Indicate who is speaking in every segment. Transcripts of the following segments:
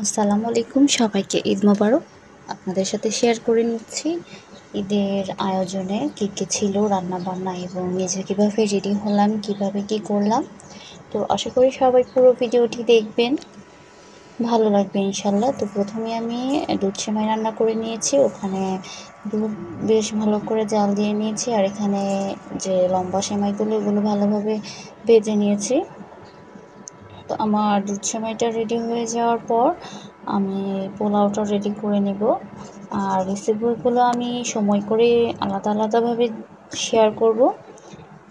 Speaker 1: আসসালামু আলাইকুম, সবাইকে ঈদ মোবারক। আপনাদের সাথে শেয়ার করে নিচ্ছি ঈদের আয়োজনে কী কী ছিল রান্নাবান্না এবং নিজে কীভাবে রেডি হলাম, কীভাবে কী করলাম। তো আশা করি সবাই পুরো ভিডিওটি দেখবেন, ভালো লাগবে ইনশাল্লাহ। তো প্রথমে আমি দুধ সেমাই রান্না করে নিয়েছি। ওখানে দুধ বেশ ভালো করে জাল দিয়ে নিয়েছি, আর এখানে যে লম্বা সেমাইগুলো এগুলো ভালোভাবে ভেজে নিয়েছি। তো আমার দুধ সেমাইটা রেডি হয়ে যাওয়ার পর আমি পোলাওটা রেডি করে নেব। আর রেসিপিগুলো আমি সময় করে আলাদা আলাদাভাবে শেয়ার করব।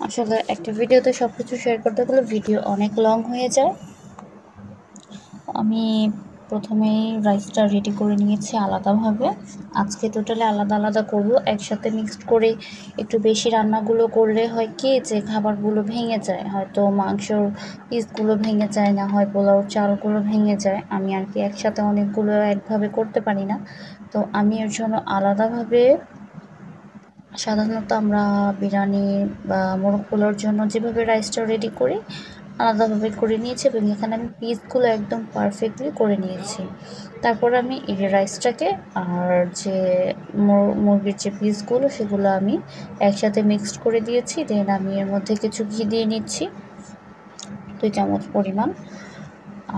Speaker 1: আসলে একটা ভিডিওতে সব কিছু শেয়ার করতে গেলে ভিডিও অনেক লং হয়ে যায়। আমি প্রথমেই রাইসটা রেডি করে নিয়েছি আলাদাভাবে। আজকে টোটালি আলাদা আলাদা করব, একসাথে মিক্সড করে একটু বেশি রান্নাগুলো করলে হয় কি যে খাবারগুলো ভেঙে যায়, হয়তো মাংসর পিসগুলো ভেঙে যায়, না হয় পোলাওর চালগুলো ভেঙে যায়। আমি আর কি একসাথে অনেকগুলো একভাবে করতে পারি না, তো আমি এর জন্য আলাদাভাবে, সাধারণত আমরা বিরিয়ানি বা মোরগ পোলাওর জন্য যেভাবে রাইসটা রেডি করি আলাদাভাবে করে নিয়েছি, এবং এখানে আমি পিসগুলো একদম পারফেক্টলি করে নিয়েছি। তারপর আমি এই রাইসটাকে আর যে মুরগির যে পিসগুলো সেগুলো আমি একসাথে মিক্সড করে দিয়েছি। দেন আমি এর মধ্যে কিছু ঘি দিয়ে নিচ্ছি 2 চামচ পরিমাণ।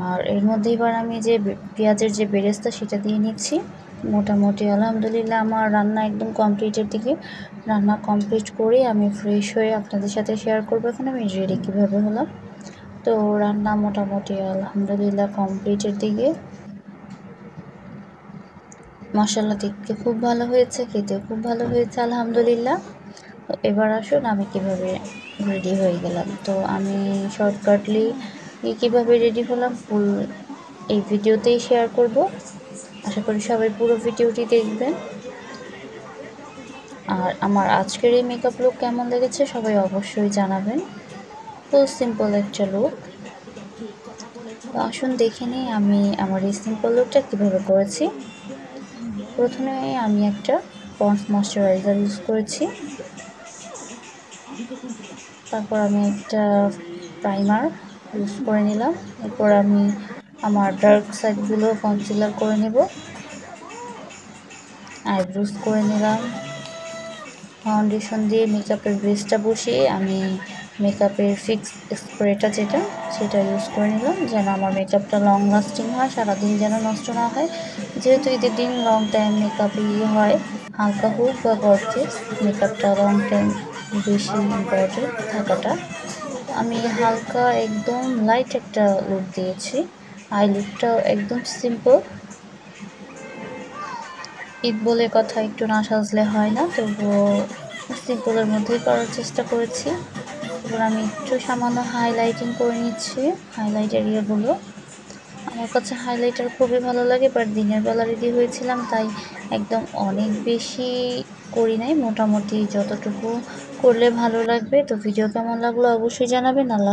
Speaker 1: আর এর মধ্যে এবার আমি যে পেঁয়াজের যে বেরেস্তা সেটা দিয়ে নিচ্ছি। মোটামুটি আলহামদুলিল্লাহ আমার রান্না একদম কমপ্লিটের দিকে। রান্না কমপ্লিট করে আমি ফ্রেশ হয়ে আপনাদের সাথে শেয়ার করবো এখন আমি রেডি কীভাবে হলাম। তো রান্না মোটামুটি আলহামদুলিল্লাহ কমপ্লিটের দিকে। মাশাআল্লাহ দেখতে খুব ভালো হয়েছে, খেতেও খুব ভালো হয়েছে আলহামদুলিল্লাহ। তো এবার আসুন আমি কিভাবে রেডি হয়ে গেলাম। তো আমি শর্টকাটলি কীভাবে রেডি হলাম ফুল এই ভিডিওতেই শেয়ার করব। আশা করি সবাই পুরো ভিডিওটি দেখবেন। আর আমার আজকের এই মেকআপ লুক কেমন লেগেছে সবাই অবশ্যই জানাবেন। ফুল সিম্পল একটা লুক। তো আসুন দেখে নিই আমি আমার এই সিম্পল লুকটা কীভাবে করেছি। প্রথমে আমি একটা পন্ডস ময়শ্চারাইজার ইউজ করেছি। তারপর আমি একটা প্রাইমার ইউজ করে নিলাম। এরপর আমি আমার ডার্ক সাইডগুলো কনসিলার করে নেব। আইব্রোজ করে নিলাম। ফাউন্ডেশন দিয়ে মেকআপের বেসটা বসিয়ে আমি মেকআপের ফিক্স স্প্রেটা সেটা ইউজ করে নিলাম, যেন আমার মেকআপটা লং লাস্টিং হয়, সারাদিন যেন নষ্ট না হয়। যেহেতু ঈদের দিন লং টাইম মেকআপ হয়, হালকা হোক বা গর্জিয়াস, মেকআপটা লং টাইম বেশি ইম্পর্টেন্ট থাকাটা। আমি হালকা একদম লাইট একটা লুক দিয়েছি। আই লুকটাও একদম সিম্পল। ঈদ বলে কথা, একটু না সাজলে হয় না, তবুও সিম্পলের মধ্যেই করার চেষ্টা করেছি। এবার আমি একটু সামান্য হাইলাইটিং করে নিচ্ছি, হাইলাইট এরিয়াগুলো। আমার কাছে হাইলাইটার খুবই ভালো লাগে, বাট দিনের বেলা রেডি হয়েছিলাম তাই একদম অনেক বেশি করি নাই, মোটামুটি যতটুকু করলে ভালো লাগবে। তো ভিডিও কেমন লাগলো অবশ্যই জানাবেন। আল্লাহ।